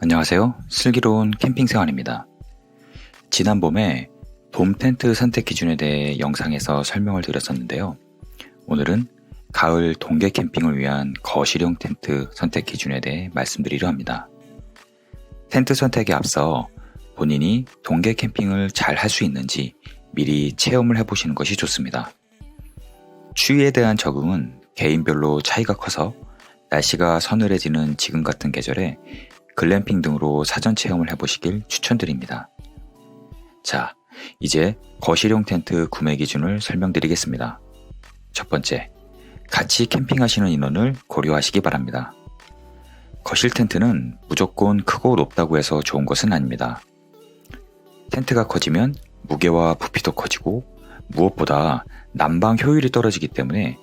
안녕하세요. 슬기로운 캠핑 생활입니다. 지난 봄에 돔 텐트 선택 기준에 대해 영상에서 설명을 드렸었는데요. 오늘은 가을 동계 캠핑을 위한 거실용 텐트 선택 기준에 대해 말씀드리려 합니다. 텐트 선택에 앞서 본인이 동계 캠핑을 잘 할 수 있는지 미리 체험을 해보시는 것이 좋습니다. 추위에 대한 적응은 개인별로 차이가 커서 날씨가 서늘해지는 지금 같은 계절에 글램핑 등으로 사전 체험을 해보시길 추천드립니다. 자, 이제 거실용 텐트 구매 기준을 설명드리겠습니다. 첫 번째, 같이 캠핑하시는 인원을 고려하시기 바랍니다. 거실 텐트는 무조건 크고 높다고 해서 좋은 것은 아닙니다. 텐트가 커지면 무게와 부피도 커지고 무엇보다 난방 효율이 떨어지기 때문에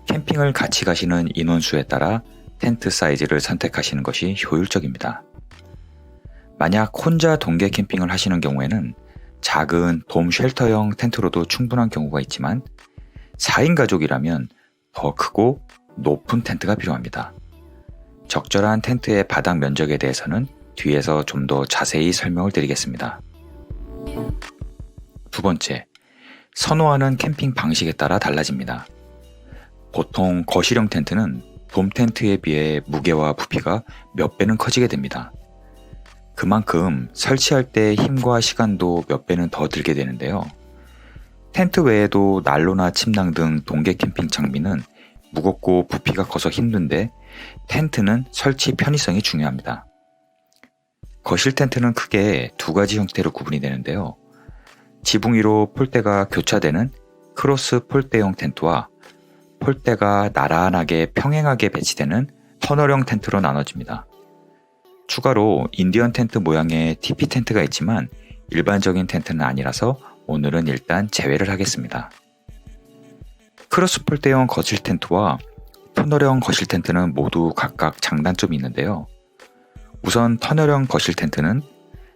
캠핑을 같이 가시는 인원수에 따라 텐트 사이즈를 선택하시는 것이 효율적입니다. 만약 혼자 동계 캠핑을 하시는 경우에는 작은 돔 쉘터형 텐트로도 충분한 경우가 있지만 4인 가족이라면 더 크고 높은 텐트가 필요합니다. 적절한 텐트의 바닥 면적에 대해서는 뒤에서 좀 더 자세히 설명을 드리겠습니다. 두 번째, 선호하는 캠핑 방식에 따라 달라집니다. 보통 거실형 텐트는 돔 텐트에 비해 무게와 부피가 몇 배는 커지게 됩니다. 그만큼 설치할 때 힘과 시간도 몇 배는 더 들게 되는데요. 텐트 외에도 난로나 침낭 등 동계 캠핑 장비는 무겁고 부피가 커서 힘든데 텐트는 설치 편의성이 중요합니다. 거실 텐트는 크게 두 가지 형태로 구분이 되는데요. 지붕 위로 폴대가 교차되는 크로스 폴대형 텐트와 폴대가 나란하게 평행하게 배치되는 터널형 텐트로 나눠집니다. 추가로 인디언 텐트 모양의 TP 텐트가 있지만 일반적인 텐트는 아니라서 오늘은 일단 제외를 하겠습니다. 크로스 폴대형 거실 텐트와 터널형 거실 텐트는 모두 각각 장단점이 있는데요. 우선 터널형 거실 텐트는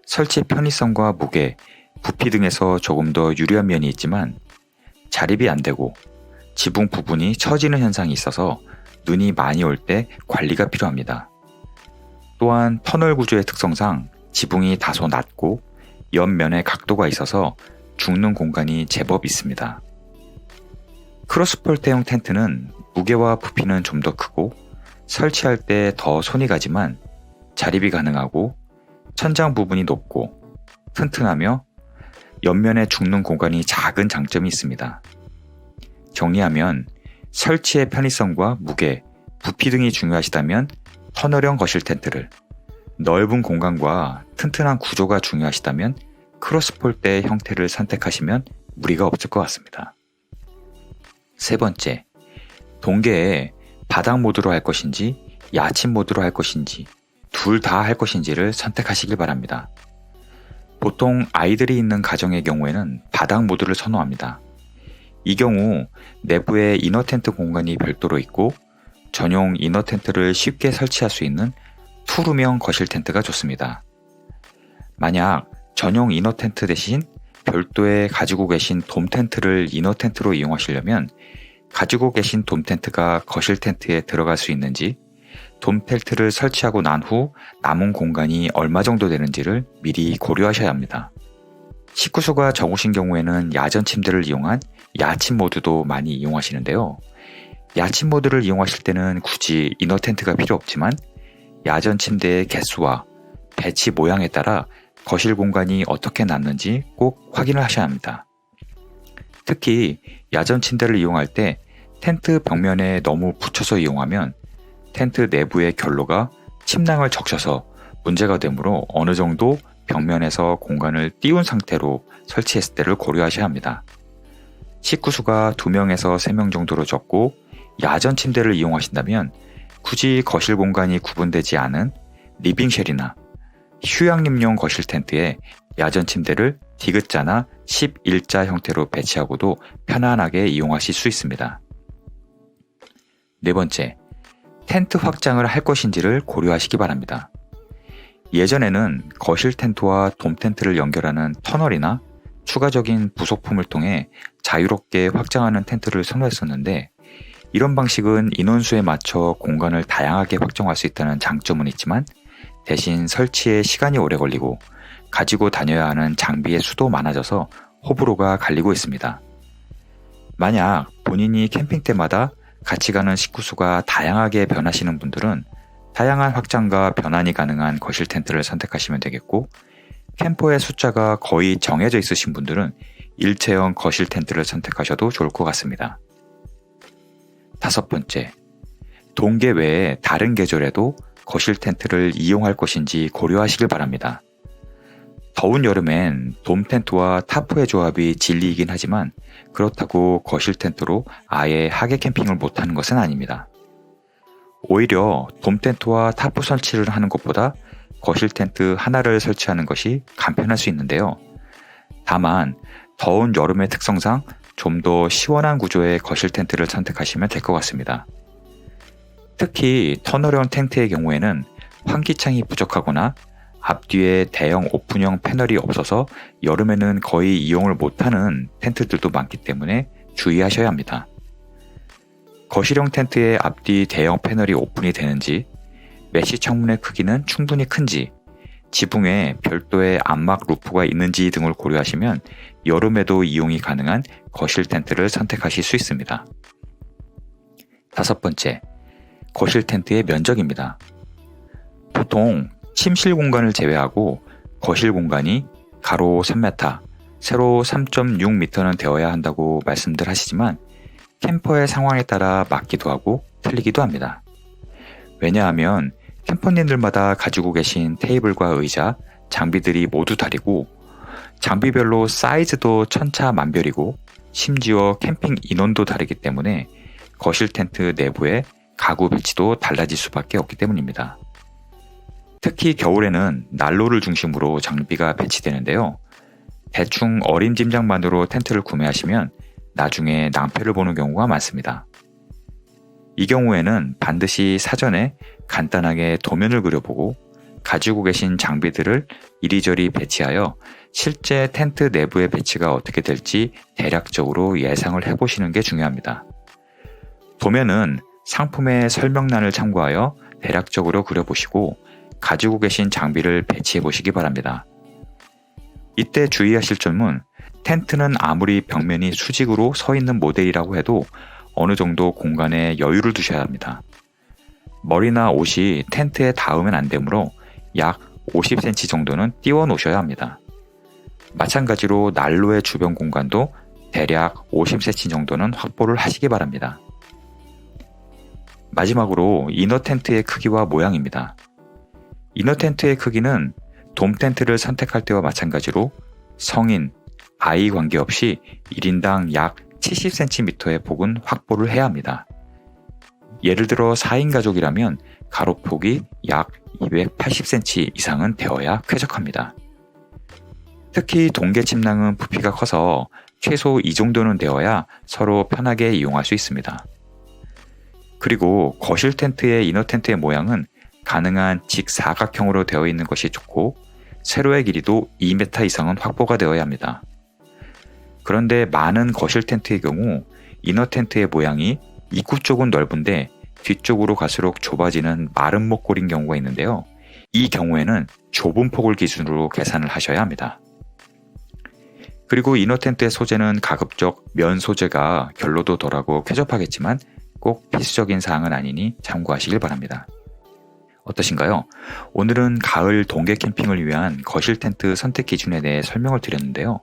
설치 편의성과 무게, 부피 등에서 조금 더 유리한 면이 있지만 자립이 안 되고 지붕 부분이 처지는 현상이 있어서 눈이 많이 올 때 관리가 필요합니다. 또한 터널 구조의 특성상 지붕이 다소 낮고 옆면에 각도가 있어서 죽는 공간이 제법 있습니다. 크로스폴대형 텐트는 무게와 부피는 좀 더 크고 설치할 때 더 손이 가지만 자립이 가능하고 천장 부분이 높고 튼튼하며 옆면에 죽는 공간이 작은 장점이 있습니다. 정리하면 설치의 편의성과 무게, 부피 등이 중요하시다면 터널형 거실 텐트를, 넓은 공간과 튼튼한 구조가 중요하시다면 크로스폴대 형태를 선택하시면 무리가 없을 것 같습니다. 세 번째, 동계에 바닥 모드로 할 것인지 야침 모드로 할 것인지 둘 다 할 것인지를 선택하시길 바랍니다. 보통 아이들이 있는 가정의 경우에는 바닥 모드를 선호합니다. 이 경우 내부에 이너 텐트 공간이 별도로 있고 전용 이너 텐트를 쉽게 설치할 수 있는 투룸형 거실 텐트가 좋습니다. 만약 전용 이너 텐트 대신 별도의 가지고 계신 돔 텐트를 이너 텐트로 이용하시려면 가지고 계신 돔 텐트가 거실 텐트에 들어갈 수 있는지, 돔 텐트를 설치하고 난 후 남은 공간이 얼마 정도 되는지를 미리 고려하셔야 합니다. 식구수가 적으신 경우에는 야전 침대를 이용한 야침 모드도 많이 이용하시는데요. 야침 모드를 이용하실 때는 굳이 이너 텐트가 필요 없지만 야전 침대의 개수와 배치 모양에 따라 거실 공간이 어떻게 남는지 꼭 확인을 하셔야 합니다. 특히 야전 침대를 이용할 때 텐트 벽면에 너무 붙여서 이용하면 텐트 내부의 결로가 침낭을 적셔서 문제가 되므로 어느 정도 벽면에서 공간을 띄운 상태로 설치했을 때를 고려하셔야 합니다. 식구수가 2명에서 3명 정도로 적고 야전 침대를 이용하신다면 굳이 거실 공간이 구분되지 않은 리빙쉘이나 휴양림용 거실 텐트에 야전 침대를 디귿자나 11자 형태로 배치하고도 편안하게 이용하실 수 있습니다. 네 번째, 텐트 확장을 할 것인지를 고려하시기 바랍니다. 예전에는 거실 텐트와 돔 텐트를 연결하는 터널이나 추가적인 부속품을 통해 자유롭게 확장하는 텐트를 선호했었는데 이런 방식은 인원수에 맞춰 공간을 다양하게 확정할 수 있다는 장점은 있지만 대신 설치에 시간이 오래 걸리고 가지고 다녀야 하는 장비의 수도 많아져서 호불호가 갈리고 있습니다. 만약 본인이 캠핑 때마다 같이 가는 식구 수가 다양하게 변하시는 분들은 다양한 확장과 변환이 가능한 거실 텐트를 선택하시면 되겠고, 캠퍼의 숫자가 거의 정해져 있으신 분들은 일체형 거실 텐트를 선택하셔도 좋을 것 같습니다. 5번째, 동계 외에 다른 계절에도 거실 텐트를 이용할 것인지 고려하시길 바랍니다. 더운 여름엔 돔 텐트와 타프의 조합이 진리이긴 하지만 그렇다고 거실 텐트로 아예 하계 캠핑을 못하는 것은 아닙니다. 오히려 돔 텐트와 타프 설치를 하는 것보다 거실 텐트 하나를 설치하는 것이 간편할 수 있는데요. 다만 더운 여름의 특성상 좀 더 시원한 구조의 거실 텐트를 선택하시면 될 것 같습니다. 특히 터널형 텐트의 경우에는 환기창이 부족하거나 앞뒤에 대형 오픈형 패널이 없어서 여름에는 거의 이용을 못하는 텐트들도 많기 때문에 주의하셔야 합니다. 거실형 텐트의 앞뒤 대형 패널이 오픈이 되는지, 메쉬 창문의 크기는 충분히 큰지, 지붕에 별도의 암막 루프가 있는지 등을 고려하시면 여름에도 이용이 가능한 거실 텐트를 선택하실 수 있습니다. 5번째, 거실 텐트의 면적입니다. 보통 침실 공간을 제외하고 거실 공간이 가로 3m, 세로 3.6m는 되어야 한다고 말씀들 하시지만 캠퍼의 상황에 따라 맞기도 하고 틀리기도 합니다. 왜냐하면 캠퍼님들마다 가지고 계신 테이블과 의자, 장비들이 모두 다르고 장비별로 사이즈도 천차만별이고 심지어 캠핑 인원도 다르기 때문에 거실 텐트 내부의 가구 배치도 달라질 수밖에 없기 때문입니다. 특히 겨울에는 난로를 중심으로 장비가 배치되는데요. 대충 어림짐작만으로 텐트를 구매하시면 나중에 낭패를 보는 경우가 많습니다. 이 경우에는 반드시 사전에 간단하게 도면을 그려보고 가지고 계신 장비들을 이리저리 배치하여 실제 텐트 내부의 배치가 어떻게 될지 대략적으로 예상을 해보시는 게 중요합니다. 도면은 상품의 설명란을 참고하여 대략적으로 그려보시고 가지고 계신 장비를 배치해 보시기 바랍니다. 이때 주의하실 점은 텐트는 아무리 벽면이 수직으로 서 있는 모델이라고 해도 어느 정도 공간에 여유를 두셔야 합니다. 머리나 옷이 텐트에 닿으면 안 되므로 약 50cm 정도는 띄워 놓으셔야 합니다. 마찬가지로 난로의 주변 공간도 대략 50cm 정도는 확보를 하시기 바랍니다. 마지막으로 이너 텐트의 크기와 모양입니다. 이너 텐트의 크기는 돔 텐트를 선택할 때와 마찬가지로 성인, 아이 관계없이 1인당 약 70cm의 폭은 확보를 해야 합니다. 예를 들어 4인 가족이라면 가로폭이 약 280cm 이상은 되어야 쾌적합니다. 특히 동계 침낭은 부피가 커서 최소 이 정도는 되어야 서로 편하게 이용할 수 있습니다. 그리고 거실 텐트의 이너 텐트의 모양은 가능한 직사각형으로 되어 있는 것이 좋고 세로의 길이도 2m 이상은 확보가 되어야 합니다. 그런데 많은 거실 텐트의 경우 이너 텐트의 모양이 입구 쪽은 넓은데 뒤쪽으로 갈수록 좁아지는 마른 목골인 경우가 있는데요. 이 경우에는 좁은 폭을 기준으로 계산을 하셔야 합니다. 그리고 이너 텐트의 소재는 가급적 면 소재가 결로도 덜하고 쾌적하겠지만 꼭 필수적인 사항은 아니니 참고하시길 바랍니다. 어떠신가요? 오늘은 가을 동계 캠핑을 위한 거실 텐트 선택 기준에 대해 설명을 드렸는데요.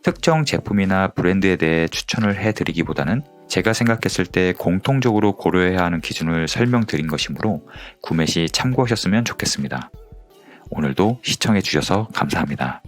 특정 제품이나 브랜드에 대해 추천을 해드리기보다는 제가 생각했을 때 공통적으로 고려해야 하는 기준을 설명드린 것이므로 구매 시 참고하셨으면 좋겠습니다. 오늘도 시청해 주셔서 감사합니다.